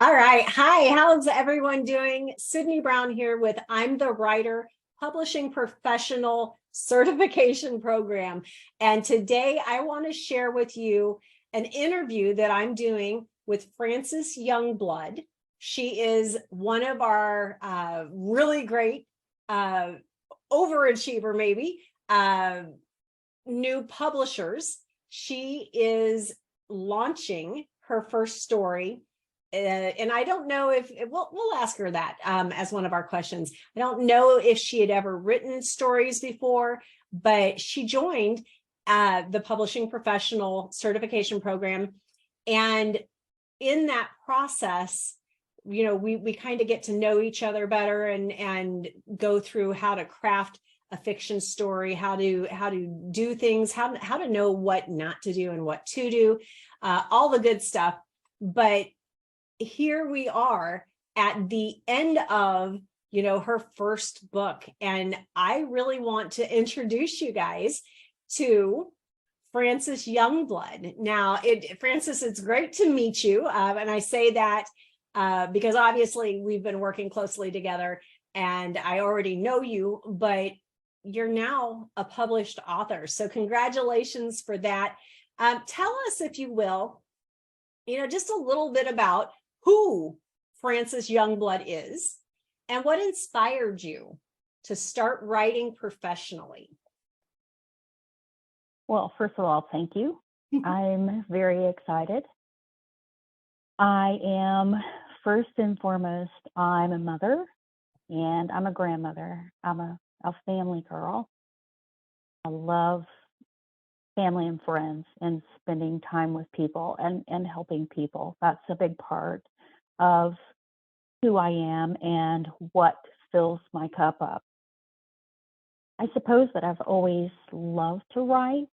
All right. Hi, how's everyone doing? Sydney Brown here with I'm the Writer Publishing Professional Certification Program. And today I want to share with you an interview that I'm doing with Frances Youngblood. She is one of our really great uh, overachiever, maybe, new publishers. She is launching her first story, and I don't know if we'll ask her that as one of our questions. I don't know if she had ever written stories before, but she joined the Publishing Professional Certification Program, and in that process, we kind of get to know each other better and go through how to craft a fiction story, how to do things, how to know what not to do and what to do, all the good stuff. But here we are at the end of her first book, and I really want to introduce you guys to Frances Youngblood. Now, Frances, it's great to meet you, and I say that because obviously we've been working closely together, and I already know you, but you're now a published author, so congratulations for that. Tell us, if you will, just a little bit about who Frances Youngblood is and what inspired you to start writing professionally. Well, first of all, thank you. I'm very excited. I am, first and foremost, I'm a mother and I'm a grandmother. I'm a family girl. I love family and friends and spending time with people and helping people. That's a big part of who I am and what fills my cup up. I suppose that I've always loved to write.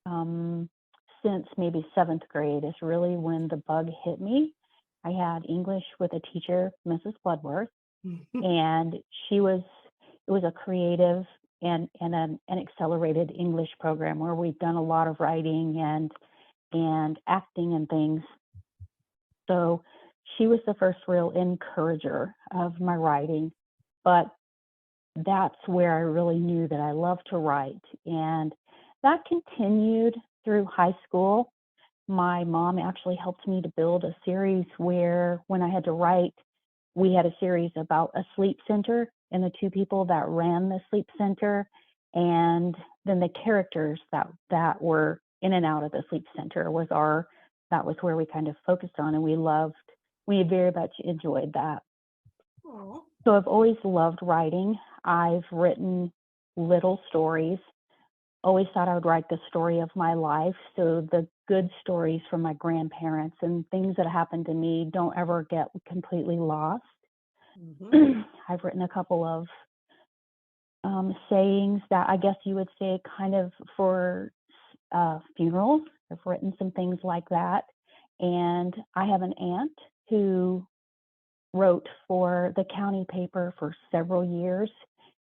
Since maybe 7th grade is really when the bug hit me. I had English with a teacher, Mrs. Bloodworth, and it was a creative and an accelerated English program where we've done a lot of writing and acting and things. So she was the first real encourager of my writing, but that's where I really knew that I loved to write. And that continued through high school. My mom actually helped me to build a series where when I had to write, we had a series about a sleep center and the two people that ran the sleep center, and then the characters that were in and out of the sleep center that was where we kind of focused on, and we very much enjoyed that. Aww. So I've always loved writing. I've written little stories. Always thought I would write the story of my life. So the good stories from my grandparents and things that happened to me don't ever get completely lost. Mm-hmm. I've written a couple of sayings that I guess you would say kind of for funerals. I've written some things like that. And I have an aunt who wrote for the county paper for several years.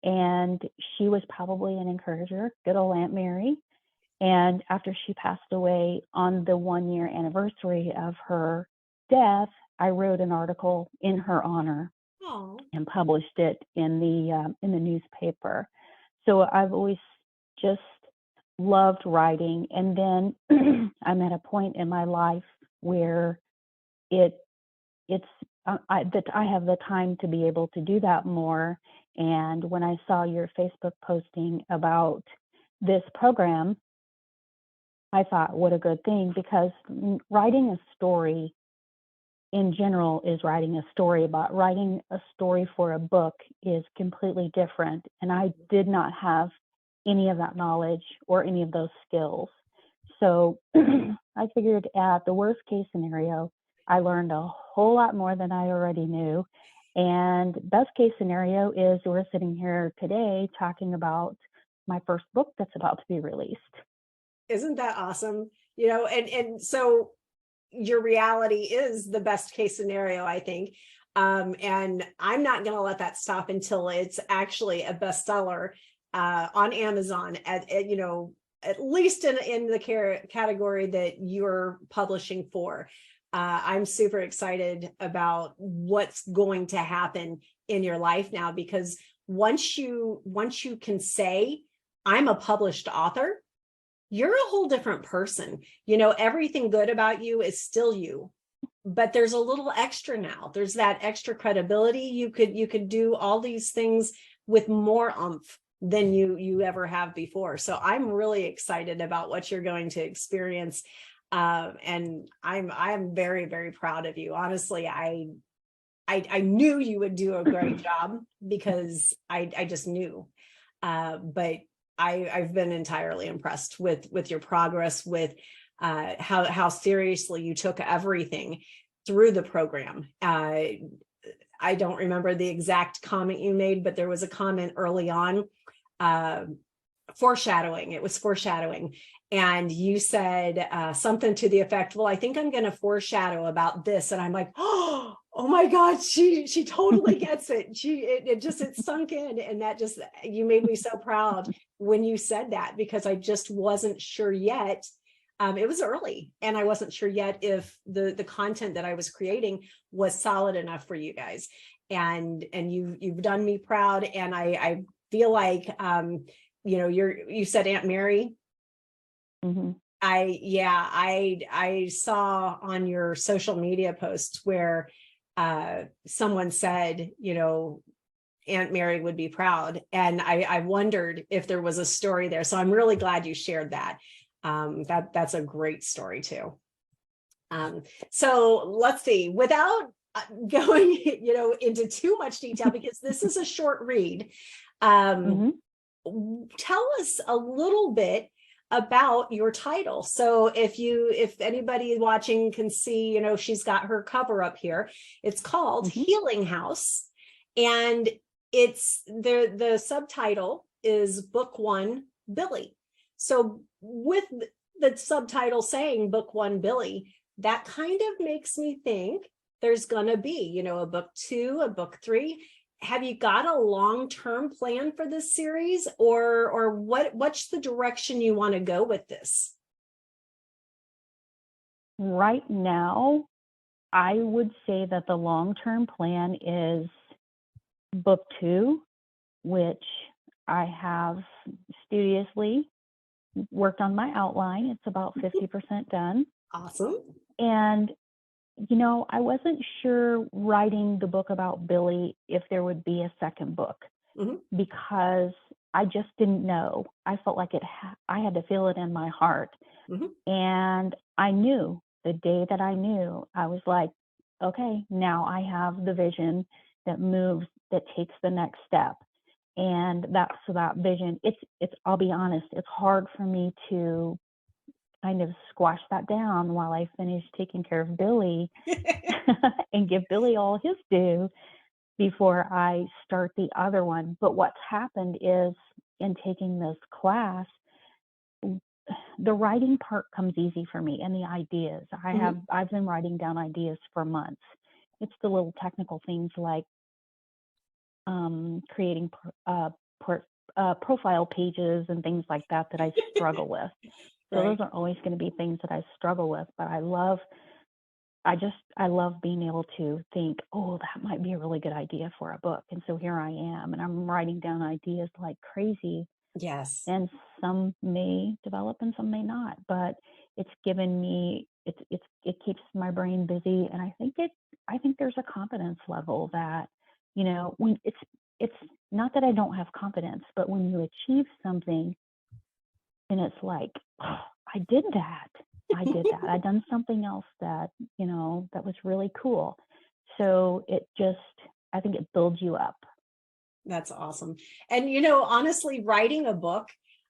And she was probably an encourager, good old Aunt Mary. And after she passed away on the 1-year anniversary of her death, I wrote an article in her honor. Aww. And published it in the newspaper. So I've always just loved writing. And then I'm at a point in my life where I have the time to be able to do that more. And when I saw your Facebook posting about this program, I thought, what a good thing, because writing a story in general is writing a story, but writing a story for a book is completely different. And I did not have any of that knowledge or any of those skills. So I figured at the worst case scenario, I learned a whole lot more than I already knew. And best case scenario is we're sitting here today talking about my first book that's about to be released. Isn't that awesome? And so your reality is the best case scenario, I think. And I'm not going to let that stop until it's actually a bestseller on Amazon at least in the category that you're publishing for. I'm super excited about what's going to happen in your life now, because once you can say, I'm a published author, you're a whole different person. Everything good about you is still you, but there's a little extra now. There's that extra credibility. You could do all these things with more oomph than you ever have before. So I'm really excited about what you're going to experience. And I'm very, very proud of you. Honestly, I knew you would do a great job, because I just knew. But I've been entirely impressed with your progress, with how seriously you took everything through the program. I don't remember the exact comment you made, but there was a comment early on, foreshadowing. It was foreshadowing. And you said something to the effect, well, I think I'm going to foreshadow about this. And I'm like, oh my God, she totally gets it. It sunk in. And you made me so proud when you said that, because I just wasn't sure yet. It was early, and I wasn't sure yet if the content that I was creating was solid enough for you guys. And you've done me proud. And I feel like, you said Aunt Mary. Mm-hmm. I saw on your social media posts where someone said, Aunt Mary would be proud. And I wondered if there was a story there. So I'm really glad you shared that. That's a great story too. So let's see, without going, into too much detail, because this is a short read. Mm-hmm. Tell us a little bit about your title. So if anybody watching can see, she's got her cover up here. It's called Mm-hmm. Healing House, and it's the subtitle is Book One, Billy. So with the subtitle saying Book One, Billy, that kind of makes me think there's gonna be, a book two, a book three. Have you got a long-term plan for this series, or what's the direction you want to go with this? Right now, I would say that the long-term plan is book two, which I have studiously worked on my outline. It's about 50% done. Awesome. And I wasn't sure writing the book about Billy if there would be a second book, Mm-hmm. because I just didn't know. I felt like I had to feel it in my heart. Mm-hmm. And I knew the day that I knew, I was like, okay, now I have the vision that moves, that takes the next step. And that vision, I'll be honest, it's hard for me to kind of squash that down while I finish taking care of Billy and give Billy all his due before I start the other one. But what's happened is, in taking this class, the writing part comes easy for me, and the ideas. I've been writing down ideas for months. It's the little technical things like creating profile pages and things like that I struggle with. So Right. those are always going to be things that I struggle with, but I love being able to think, oh, that might be a really good idea for a book. And so here I am, and I'm writing down ideas like crazy. Yes. And some may develop and some may not, but it's given me, it keeps my brain busy. And I think there's a confidence level that, when it's not that I don't have confidence, but when you achieve something, and it's like, oh, I did that. I'd done something else that, that was really cool. So I think it builds you up. That's awesome. And, honestly, writing a book,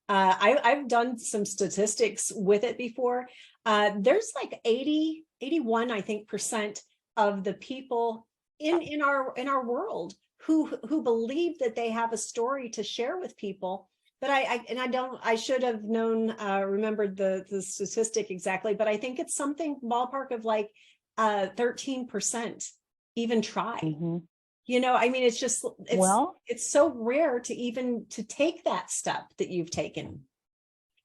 I've done some statistics with it before. There's like 81, I think, percent of the people in our world who believe that they have a story to share with people. But I should have known, remembered the statistic exactly, but I think it's something ballpark of like 13% even try. Mm-hmm. It's so rare to even to take that step that you've taken.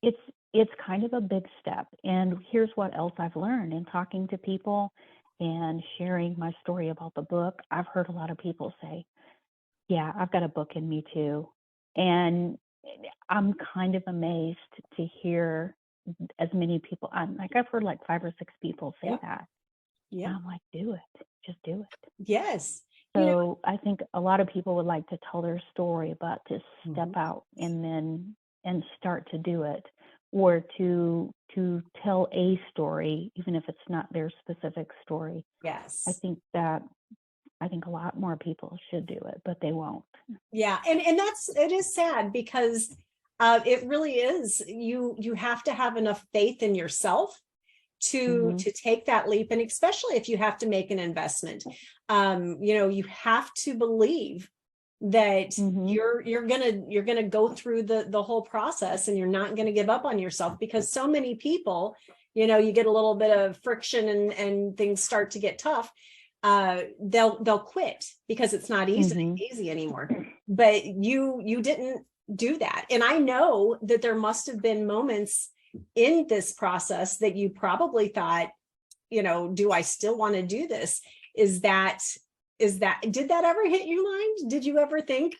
It's it's kind of a big step. And here's what else I've learned in talking to people and sharing my story about the book. I've heard a lot of people say, yeah, I've got a book in me too. And I'm kind of amazed to hear as many people. I've heard like 5 or 6 people say Yeah. that. Yeah. And I'm like, do it, just do it. Yes. So I think a lot of people would like to tell their story, but to step out and start to do it, or to tell a story, even if it's not their specific story. Yes. I think a lot more people should do it, but they won't. Yeah. And it is sad because it really is. You have to have enough faith in yourself to take that leap, and especially if you have to make an investment. You have to believe that you're gonna go through the whole process, and you're not gonna give up on yourself, because so many people, you get a little bit of friction and things start to get tough. They'll quit because it's not easy anymore. But you didn't do that. And I know that there must have been moments in this process that you probably thought, do I still want to do this? Did that ever hit your mind? Did you ever think,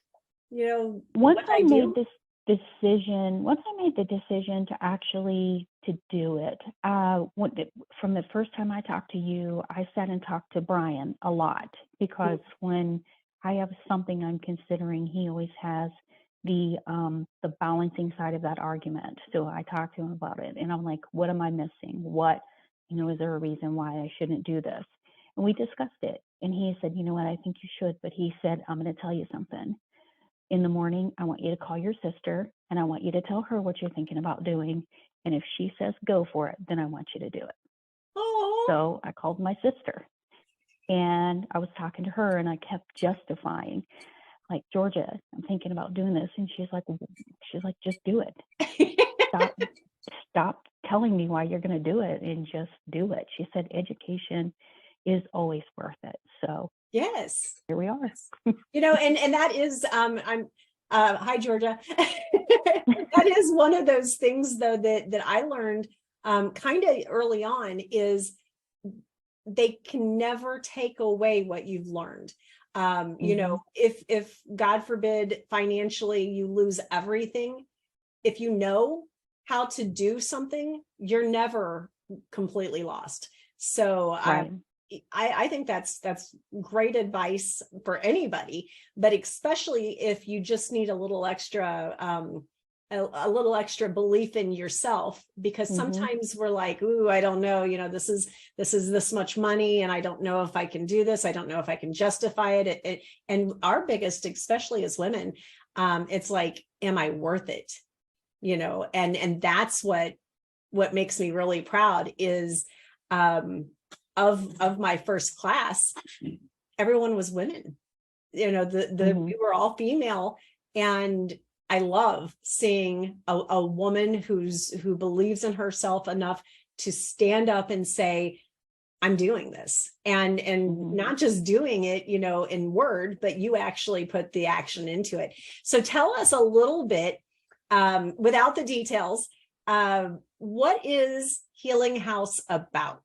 once I made the decision to actually to do it, from the first time I talked to you, I sat and talked to Brian a lot, because when I have something I'm considering, he always has the balancing side of that argument. So I talked to him about it, and I'm like, what am I missing? What, is there a reason why I shouldn't do this? And we discussed it, and he said, you know what, I think you should. But he said, I'm going to tell you something. In the morning, I want you to call your sister, and I want you to tell her what you're thinking about doing. And if she says go for it, then I want you to do it. Oh. So I called my sister, and I was talking to her, and I kept justifying, like, Georgia, I'm thinking about doing this. And she's like, just do it. Stop telling me why you're going to do it, and just do it. She said, education is always worth it. So yes, here we are. And that is, hi, Georgia. That is one of those things, though, that I learned kind of early on, is they can never take away what you've learned. If God forbid financially you lose everything, if you know how to do something, you're never completely lost. So Right. I think that's great advice for anybody, but especially if you just need a little extra a little extra belief in yourself, because sometimes we're like, ooh, I don't know, this is this much money, and I don't know if I can do this. I don't know if I can justify it. And our biggest, especially as women, it's like, am I worth it? And that's what makes me really proud is of my first class, everyone was women. We were all female, and I love seeing a woman who believes in herself enough to stand up and say, I'm doing this, and not just doing it, in word, but you actually put the action into it. So tell us a little bit, without the details, what is Healing House about?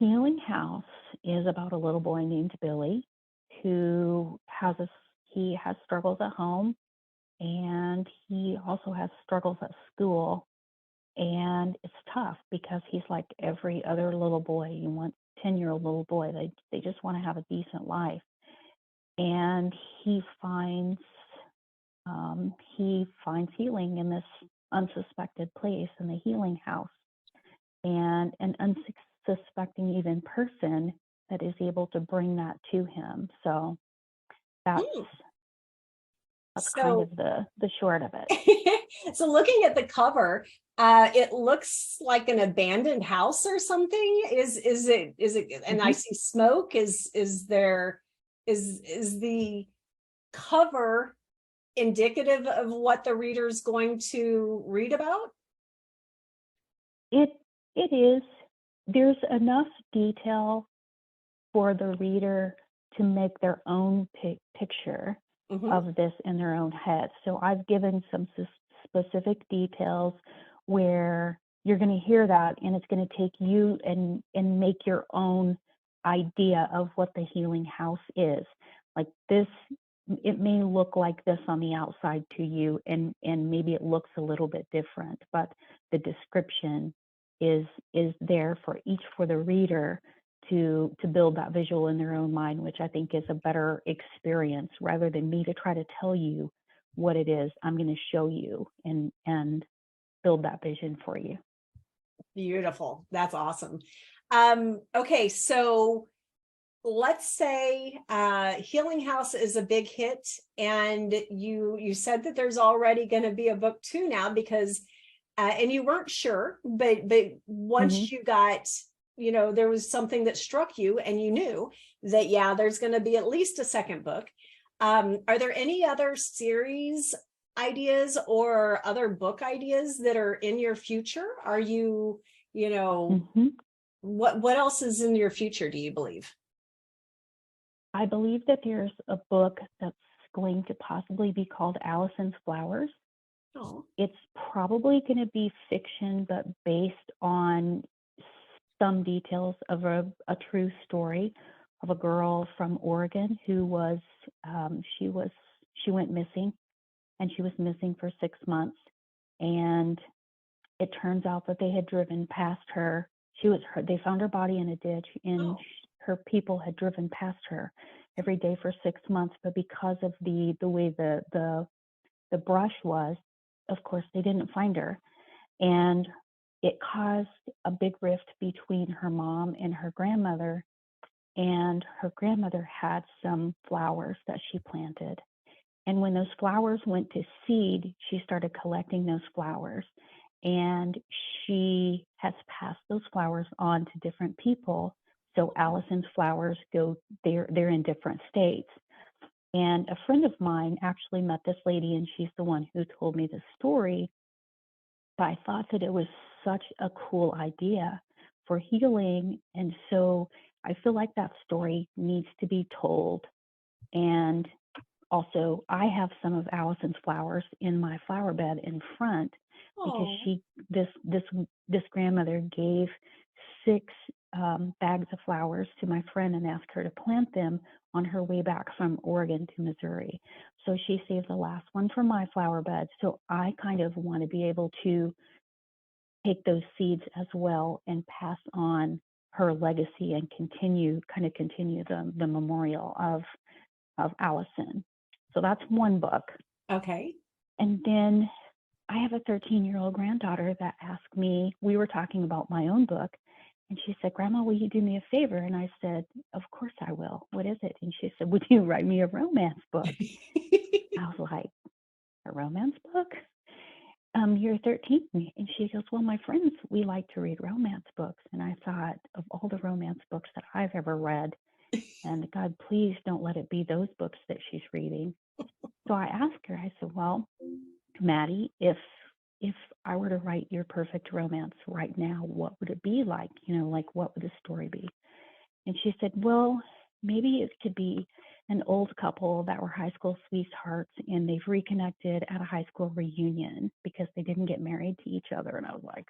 Healing House is about a little boy named Billy who has struggles at home, and he also has struggles at school. And it's tough because he's like every other little boy. You want 10-year-old little boy. They just want to have a decent life. And he finds healing in this unsuspected place, in the Healing House, and an unsuspecting even person that is able to bring that to him. So that's kind of the short of it. So looking at the cover, it looks like an abandoned house or something. Is it? And I see smoke. Is the cover indicative of what the reader's going to read about? It is. There's enough detail for the reader to make their own picture of this in their own head. So I've given some specific details where you're going to hear that, and it's going to take you and make your own idea of what the healing house is. Like this, it may look like this on the outside to you, and maybe it looks a little bit different, but the description is there for the reader to build that visual in their own mind, which I think is a better experience rather than me to try to tell you what it is. I'm going to show you and build that vision for you. Beautiful. That's awesome. Okay, so let's say Healing House is a big hit, and you said that there's already going to be a book 2 now, because and you weren't sure, but once you got, there was something that struck you and you knew that, yeah, there's going to be at least a second book. Are there any other series ideas or other book ideas that are in your future? Are you, what else is in your future, do you believe? I believe that there's a book that's going to possibly be called Allison's Flowers. Oh. It's probably going to be fiction, but based on some details of a true story of a girl from Oregon who was, she went missing, and she was missing for 6 months. And it turns out that they had driven past her. They found her body in a ditch, and her people had driven past her every day for 6 months. But because of the way the brush was, of course, they didn't find her. And it caused a big rift between her mom and her grandmother. And her grandmother had some flowers that she planted. And when those flowers went to seed, she started collecting those flowers. And she has passed those flowers on to different people. So Allison's flowers they're in different states. And a friend of mine actually met this lady, and she's the one who told me the story. But I thought that it was such a cool idea for healing. And so I feel like that story needs to be told. And also, I have some of Allison's flowers in my flower bed in front, because this grandmother gave 6 bags of flowers to my friend and asked her to plant them on her way back from Oregon to Missouri. So she saved the last one for my flower bed. So I kind of want to be able to take those seeds as well and pass on her legacy and continue the memorial of Allison. So that's one book. Okay. And then I have a 13-year-old granddaughter that asked me, we were talking about my own book, and she said, "Grandma, will you do me a favor?" And I said, "Of course I will. What is it?" And she said, "Would you write me a romance book?" I was like, "A romance book? You're 13. And she goes, "Well, my friends, we like to read romance books." And I thought, of all the romance books that I've ever read, and God, please don't let it be those books that she's reading. So I asked her, I said, "Well, Maddie, if I were to write your perfect romance right now, what would it be like? Like what would the story be?" And she said, "Well, maybe it could be an old couple that were high school sweethearts, and they've reconnected at a high school reunion because they didn't get married to each other." And I was like,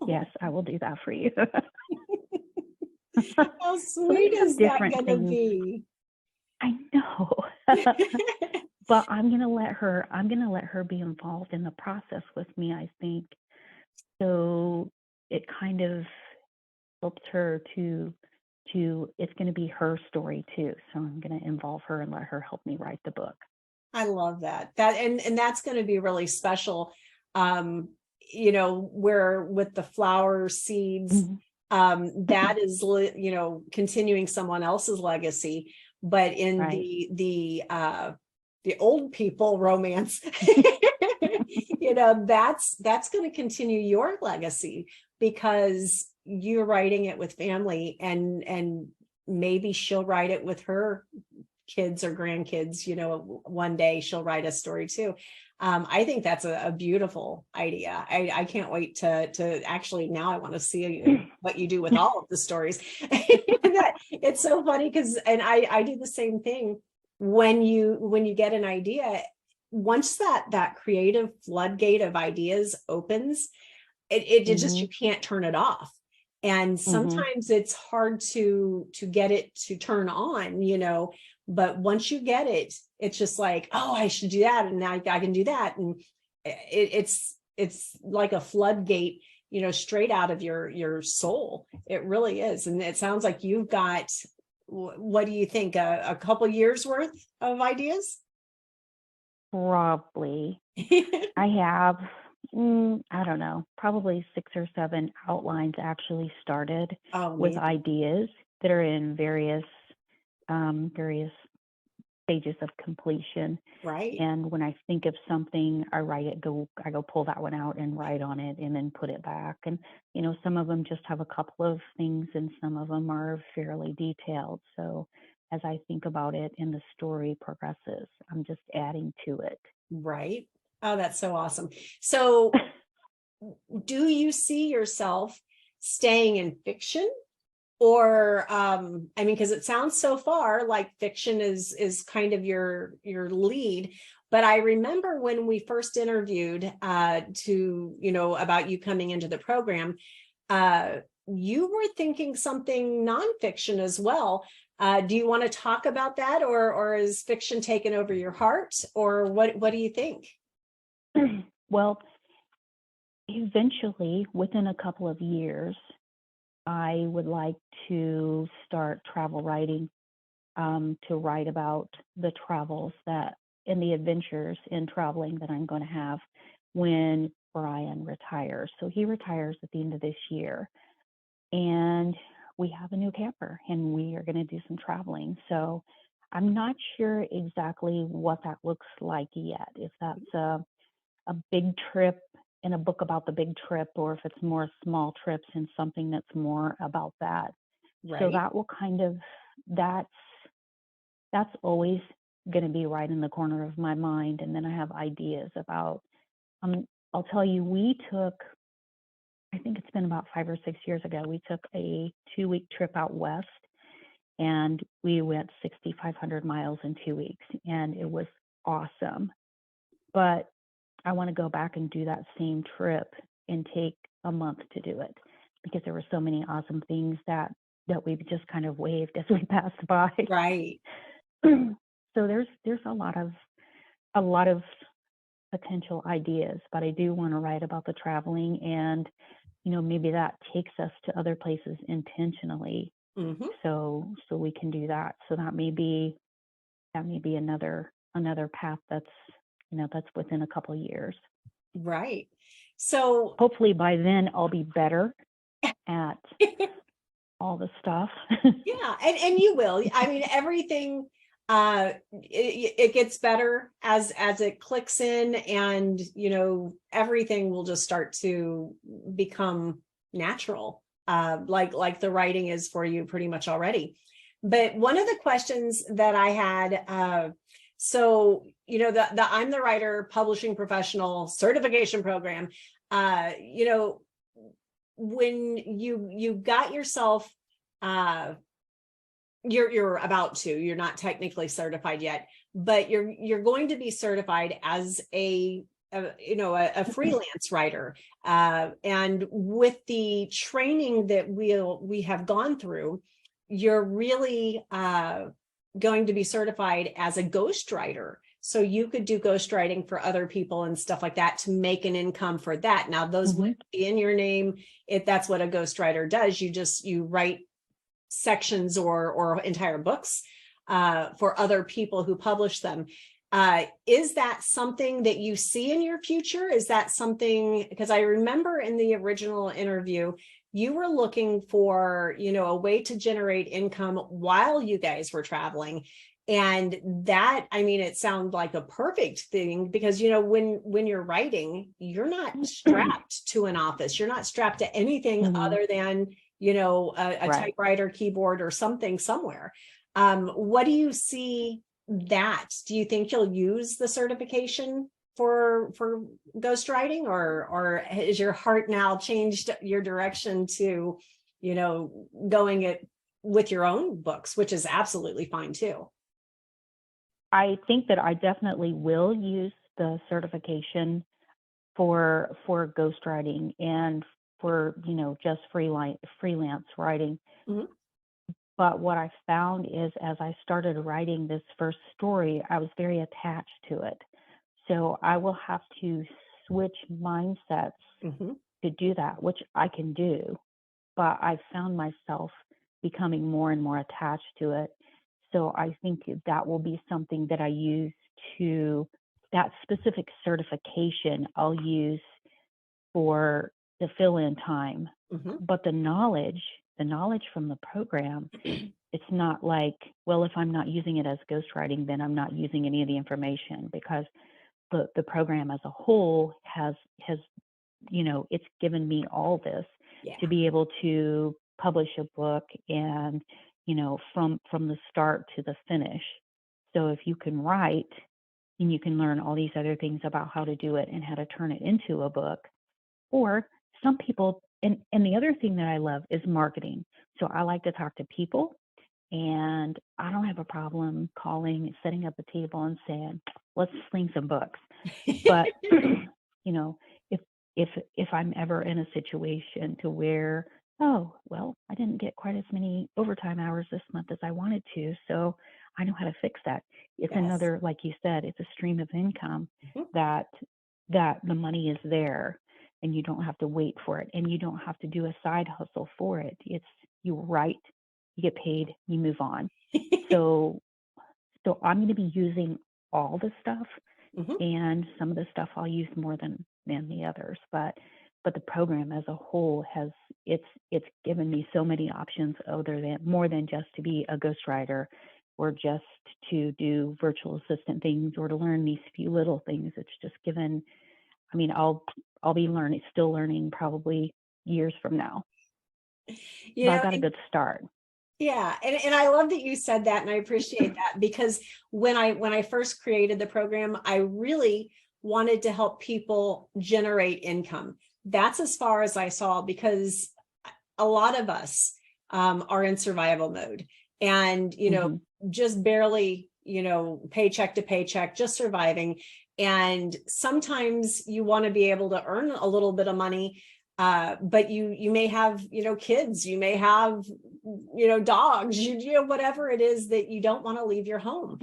"Yes, I will do that for you." How sweet is that going to be? I know. But I'm gonna let her be involved in the process with me, I think. So it kind of helps her to it's gonna be her story too. So I'm gonna involve her and let her help me write the book. I love that. And that's going to be really special. Where with the flower seeds, that is, continuing someone else's legacy. But in Right. the old people romance, that's going to continue your legacy, because you're writing it with family, and maybe she'll write it with her kids or grandkids. One day she'll write a story too. I think that's a beautiful idea. I can't wait to actually, now I want to see what you do with all of the stories. It's so funny because, and I do the same thing. When you get an idea, once that creative floodgate of ideas opens, it just, you can't turn it off. And sometimes it's hard to get it to turn on, but once you get it, it's just like, oh, I should do that, and now I can do that. And it's like a floodgate, straight out of your soul. It really is. And it sounds like you've got, what do you think, a couple years worth of ideas? Probably. I have, I don't know, probably 6 or 7 outlines actually started with Oh, ideas that are in various stages of completion. right. And when I think of something, I go pull that one out and write on it and then put it back. And, some of them just have a couple of things and some of them are fairly detailed. So as I think about it and the story progresses, I'm just adding to it. Right. Oh, that's so awesome. So do you see yourself staying in fiction, or I mean, because it sounds so far like fiction is kind of your lead, but I remember when we first interviewed about you coming into the program, you were thinking something nonfiction as well. Do you want to talk about that, or is fiction taken over your heart, or what do you think? Well, eventually, within a couple of years, I would like to start travel writing, to write about the travels and the adventures in traveling that I'm going to have when Brian retires. So he retires at the end of this year, and we have a new camper, and we are going to do some traveling. So I'm not sure exactly what that looks like yet. If that's a big trip in a book about the big trip, or if it's more small trips and something that's more about that. Right. So that will that's always going to be right in the corner of my mind. And then I have ideas about, I'll tell you, I think it's been about 5 or 6 years ago, we took a 2-week trip out west, and we went 6,500 miles in 2 weeks, and it was awesome. But I want to go back and do that same trip and take a month to do it, because there were so many awesome things that we just kind of waved as we passed by. Right. So there's a lot of potential ideas, but I do want to write about the traveling, and maybe that takes us to other places intentionally. So we can do that. So that may be another path that's within a couple of years. Right. So hopefully by then I'll be better at all the stuff. yeah, and you will. I mean, everything it gets better as it clicks in, and everything will just start to become natural, like the writing is for you pretty much already. But one of the questions that I had, so the I'm the Writer Publishing Professional Certification Program, when you got yourself, you're not technically certified yet, but you're going to be certified as a freelance writer, and with the training that we have gone through, you're really going to be certified as a ghostwriter. So you could do ghostwriting for other people and stuff like that to make an income for that. Now, those wouldn't be in your name if that's what a ghostwriter does. You write sections or entire books for other people who publish them. Is that something that you see in your future? Is that something, because I remember in the original interview, you were looking for, a way to generate income while you guys were traveling. And that, I mean, it sounds like a perfect thing, because, when you're writing, you're not strapped to an office. You're not strapped to anything other than, a typewriter, keyboard, or something somewhere. What do you see that? Do you think you'll use the certification for ghostwriting, or is your heart now changed your direction to, going it with your own books, which is absolutely fine too? I think that I definitely will use the certification for ghostwriting and for, just freelance writing. Mhm. But what I found is as I started writing this first story, I was very attached to it. So I will have to switch mindsets Mhm. to do that, which I can do. But I found myself becoming more and more attached to it. So I think that will be something that I use to, that specific certification I'll use for the fill-in time. Mhm. But the knowledge from the program, it's not like, well, if I'm not using it as ghostwriting, then I'm not using any of the information, because the program as a whole has it's given me all this Yeah. to be able to publish a book, and from the start to the finish. So if you can write, and you can learn all these other things about how to do it and how to turn it into a book. Or some people, and the other thing that I love is marketing. So I like to talk to people, and I don't have a problem calling, setting up a table and saying, let's sling some books. But you know, if if I'm ever in a situation to where, oh, well, I didn't get quite as many overtime hours this month as I wanted to, so I know how to fix that. It's Yes. another, like you said, it's a stream of income Mhm. that the money is there, and you don't have to wait for it, and you don't have to do a side hustle for it. It's, you write, you get paid, you move on. So I'm going to be using all the stuff, Mhm. and some of the stuff I'll use more than the others. But the program as a whole has, it's given me so many options, other than, more than just to be a ghostwriter, or just to do virtual assistant things, or to learn these few little things. It's just given, I mean, I'll be still learning probably years from now. You But I know, got a good start. yeah, and I love that you said that, and I appreciate that, because when I first created the program, I really wanted to help people generate income. That's as far as I saw, because a lot of us are in survival mode, and Hmm. just barely, paycheck to paycheck, just surviving. And sometimes you want to be able to earn a little bit of money, but you may have, kids, you may have, dogs, whatever it is that you don't want to leave your home,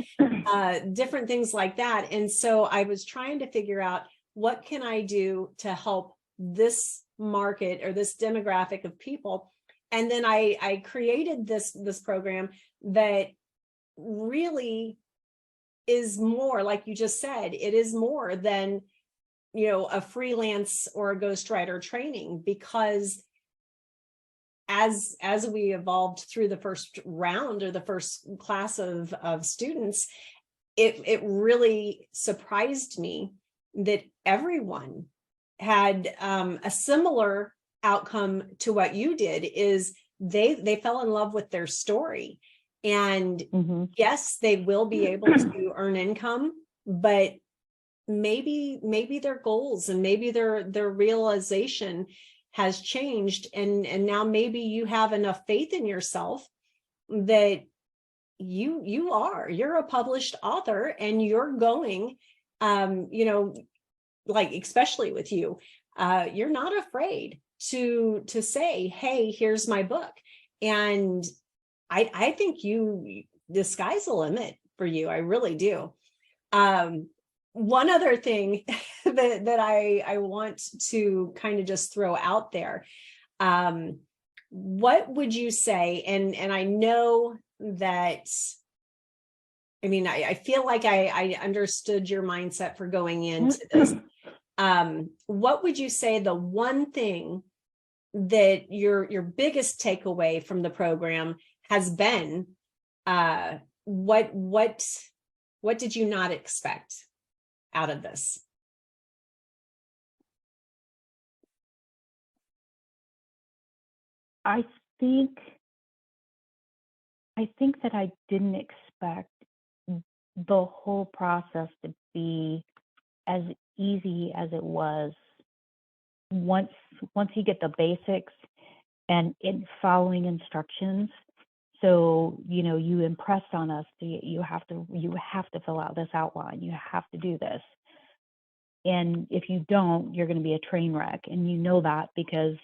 different things like that. And so I was trying to figure out, what can I do to help this market or this demographic of people. And then I created this program that really is more, like you just said, it is more than, a freelance or a ghostwriter training, because as we evolved through the first round, or the first class of students, it really surprised me that everyone had a similar outcome to what you did. Is they fell in love with their story, and Hmm. yes, they will be able to earn income, but maybe their goals, and maybe their realization has changed, and now maybe you have enough faith in yourself that you're a published author, and you're going, um you know like, especially with you, you're not afraid to say, hey, here's my book. And I think the sky's the limit for you. I really do. um One other thing that I want to kind of just throw out there, um what would you say, and I know that, I mean, I feel like I understood your mindset for going into this. What would you say the one thing that your biggest takeaway from the program has been? What did you not expect out of this? I think I think that I didn't expect the whole process to be as easy as it was, once you get the basics and in following instructions. so, you impressed on us that you have to fill out this outline. You have to do this. And if you don't, you're going to be a train wreck. And you know that because,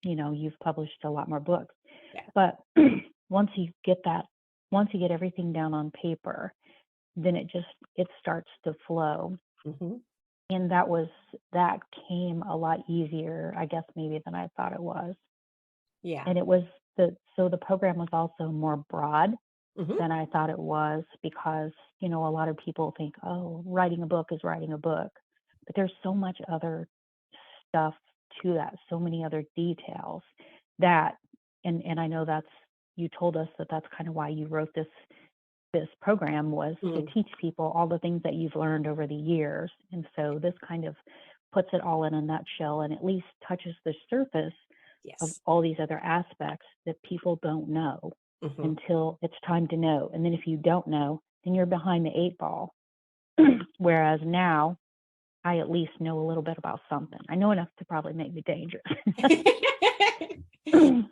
you've published a lot more books. Yeah. But once you get everything down on paper, then it starts to flow. Mm-hmm. And that came a lot easier, I guess, maybe than I thought it was. Yeah. And so the program was also more broad Mm-hmm. than I thought it was, because, a lot of people think, oh, writing a book is writing a book. But there's so much other stuff to that, so many other details that, and I know you told us that's kind of why you wrote this program, was to teach people all the things that you've learned over the years. And so this kind of puts it all in a nutshell, and at least touches the surface of all these other aspects that people don't know until it's time to know. And then if you don't know, then you're behind the 8 ball. Whereas now, I at least know a little bit about something. I know enough to probably make me dangerous.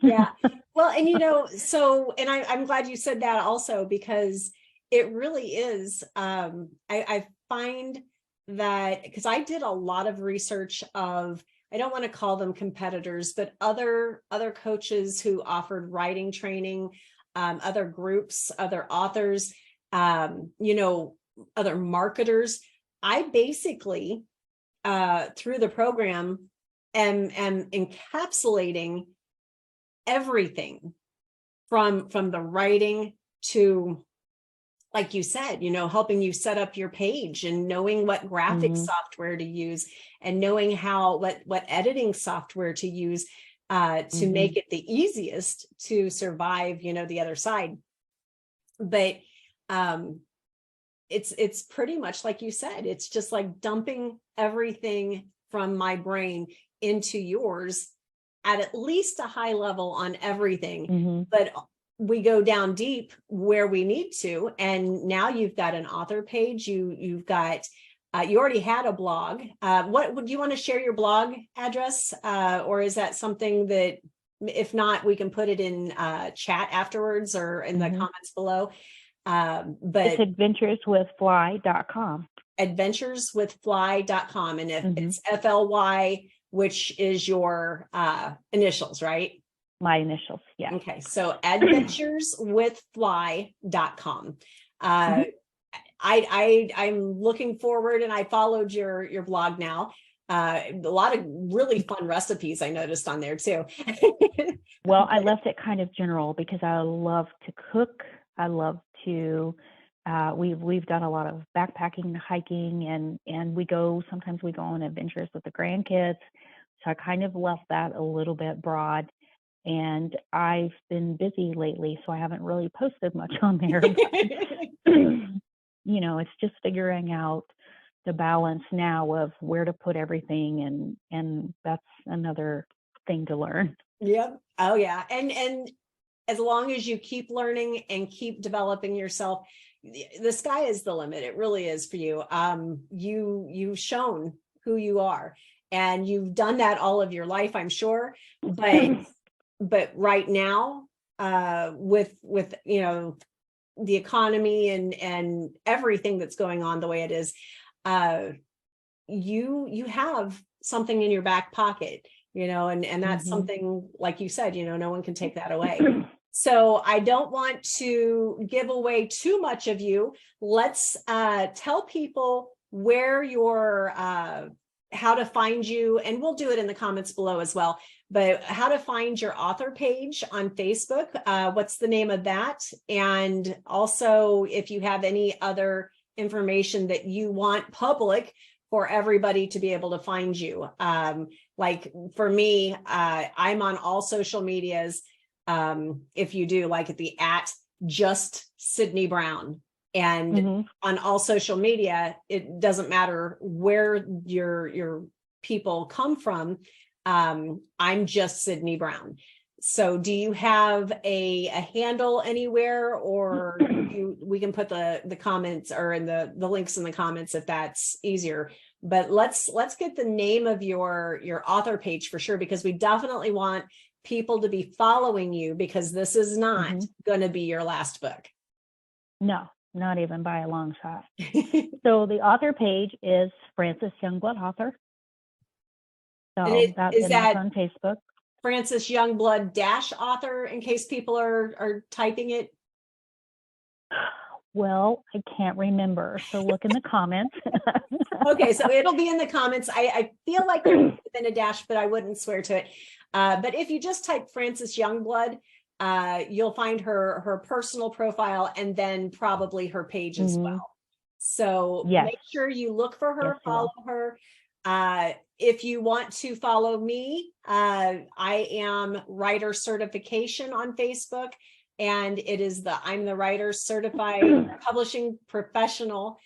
Yeah. Well, and and I'm glad you said that also, because it really is. I find that, because I did a lot of research of, I don't want to call them competitors, but other coaches who offered writing training, other groups, other authors, other marketers. I basically, through the program, am encapsulating everything from the writing to, like you said, helping you set up your page, and knowing what graphic software to use, and knowing what editing software to use to make it the easiest to survive, the other side. But it's pretty much like you said, it's just like dumping everything from my brain into yours at least a high level on everything. But we go down deep where we need to. And now you've got an author page. You've got, you already had a blog. What would you want to share your blog address? Or is that something that, if not, we can put it in chat afterwards or in the comments below? But it's adventureswithfly.com. adventureswithfly.com. And if it's FLY, which is your initials, right? My initials, yeah. Okay, so adventureswithfly.com. I'm looking forward, and I followed your blog now. A lot of really fun recipes I noticed on there too. Well, I left it kind of general because I love to cook. I love to we've done a lot of backpacking and hiking, and sometimes we go on adventures with the grandkids. So I kind of left that a little bit broad, and I've been busy lately, so I haven't really posted much on there. But, it's just figuring out the balance now of where to put everything, and that's another thing to learn. Yep. Oh yeah. And as long as you keep learning and keep developing yourself, the sky is the limit. It really is for you. You've shown who you are, and you've done that all of your life, I'm sure. But right now, with the economy and everything that's going on the way it is, you have something in your back pocket, and that's something, like you said, no one can take that away. So I don't want to give away too much of you. Let's tell people where how to find you, and we'll do it in the comments below as well, but how to find your author page on Facebook. What's the name of that? And also, if you have any other information that you want public for everybody to be able to find you. Like for me, I'm on all social medias. If you do, like at the @just Sydney Brown. And on all social media, it doesn't matter where your people come from. I'm just Sydney Brown. So do you have a handle anywhere, or we can put the comments or in the links in the comments if that's easier. But let's get the name of your author page for sure, because we definitely want people to be following you, because this is not Mhm. going to be your last book? No, not even by a long shot. So the author page is Frances Youngblood Author. So Is that's that on Facebook. Frances Youngblood dash author, in case people are typing it? Well, I can't remember. So look in the comments. Okay, so it'll be in the comments. I feel like there would have been a dash, but I wouldn't swear to it. But if you just type Frances Youngblood, you'll find her personal profile and then probably her page as well. So Yes. make sure you look for her, Yes, you follow her. If you want to follow me, I am Writer Certification on Facebook, and it is I'm the Writer Certified Publishing Professional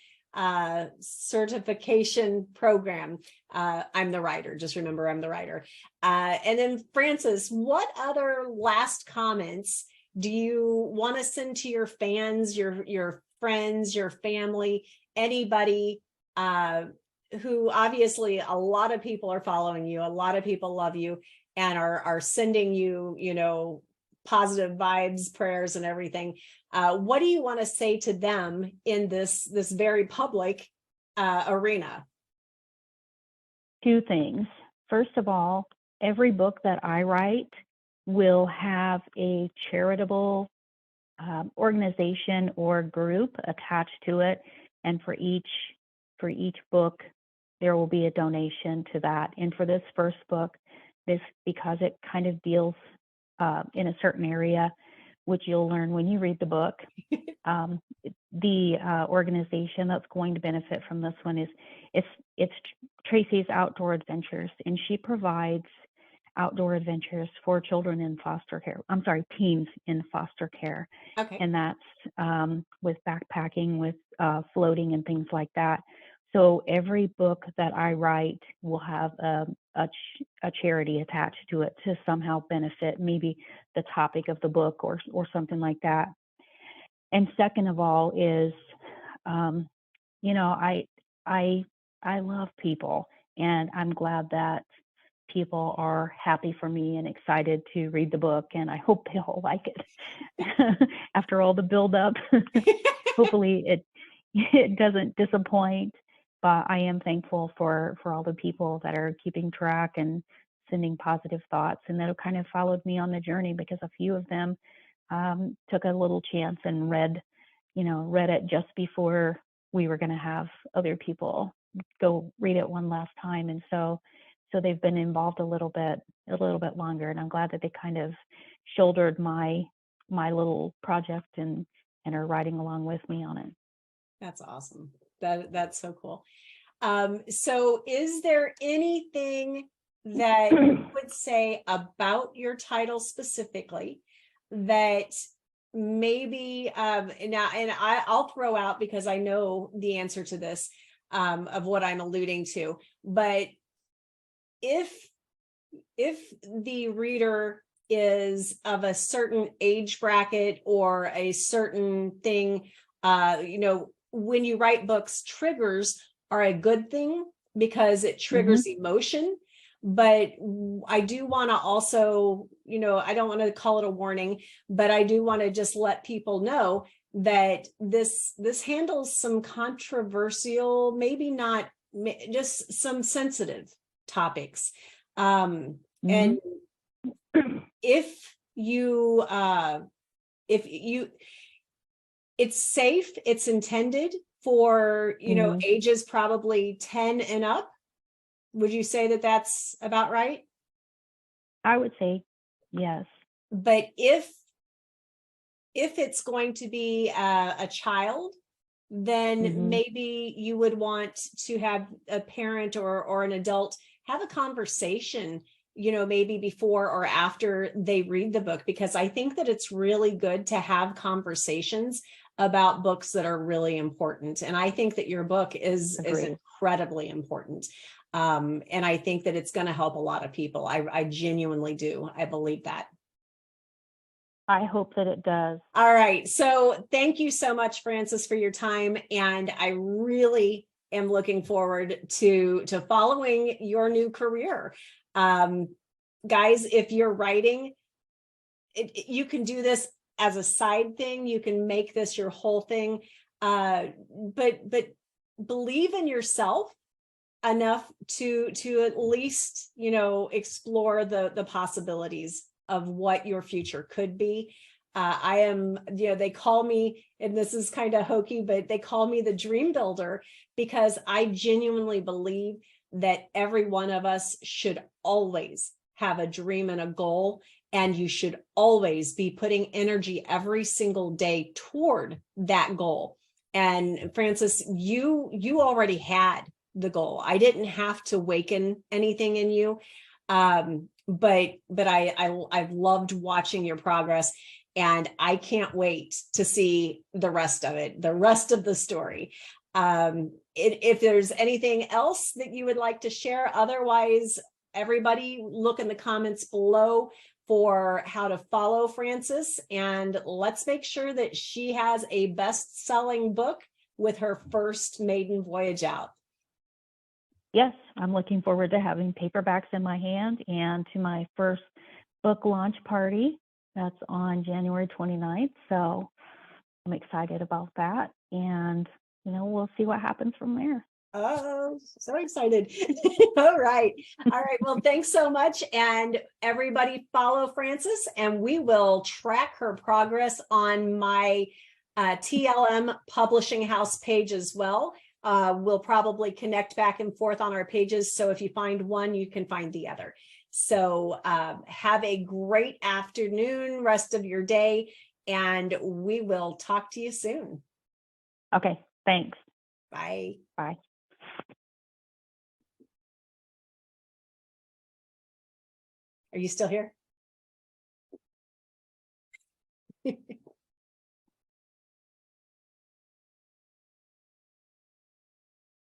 certification program. I'm the writer. Just remember, I'm the writer. And then Frances, what other last comments do you want to send to your fans, your friends, your family, anybody who obviously a lot of people are following you, a lot of people love you and are sending you, positive vibes, prayers, and everything. What do you want to say to them in this very public arena? Two things. First of all, every book that I write will have a charitable organization or group attached to it, and for each book, there will be a donation to that. And for this first book, because it kind of deals in a certain area, which you'll learn when you read the book. The organization that's going to benefit from this one it's Tracy's Outdoor Adventures, and she provides outdoor adventures for children in foster care. I'm sorry, teens in foster care. Okay. And that's with backpacking, with floating and things like that. So every book that I write will have a charity attached to it to somehow benefit maybe the topic of the book or something like that. And second of all is, I love people, and I'm glad that people are happy for me and excited to read the book, and I hope they'll like it after all the buildup. Hopefully it doesn't disappoint, but I am thankful for all the people that are keeping track and sending positive thoughts, and that have kind of followed me on the journey, because a few of them took a little chance and read it just before we were going to have other people go read it one last time. And so they've been involved a little bit longer, and I'm glad that they kind of shouldered my little project and are riding along with me on it. That's awesome. That's so cool. So is there anything that you would say about your title specifically that maybe now, and I'll throw out, because I know the answer to this, of what I'm alluding to, but if the reader is of a certain age bracket or a certain thing, when you write books, triggers are a good thing because it triggers emotion. But I do want to also, I don't want to call it a warning, but I do want to just let people know that this handles some controversial, maybe not, just some sensitive topics. And if you it's safe, it's intended for ages probably 10 and up. Would you say that that's about right? I would say yes. But if it's going to be a child, then maybe you would want to have a parent or an adult have a conversation, maybe before or after they read the book, because I think that it's really good to have conversations about books that are really important. And I think that your book is incredibly important. And I think that it's going to help a lot of people. I genuinely do. I believe that. I hope that it does. All right. So thank you so much, Frances, for your time. And I really am looking forward to following your new career. guys, if you're writing, you can do this as a side thing. You can make this your whole thing. But believe in yourself enough to at least, you know, explore the possibilities of what your future could be. I am, you know, they call me, and this is kind of hokey, but they call me the dream builder, because I genuinely believe that every one of us should always have a dream and a goal, and you should always be putting energy every single day toward that goal. And Francis, you already had the goal. I didn't have to waken anything in you. But I've loved watching your progress, and I can't wait to see the rest of it, the rest of the story. If there's anything else that you would like to share, otherwise, everybody look in the comments below for how to follow Francis, and let's make sure that she has a best-selling book with her first maiden voyage out. Yes, I'm looking forward to having paperbacks in my hand and to my first book launch party. That's on January 29th. So I'm excited about that. And, you know, we'll see what happens from there. Oh, so excited. All right. All right. Well, thanks so much. And everybody follow Francis, and we will track her progress on my TLM Publishing House page as well. We'll probably connect back and forth on our pages. So if you find one, you can find the other. So have a great afternoon, rest of your day, and we will talk to you soon. Okay, thanks. Bye. Bye. Are you still here?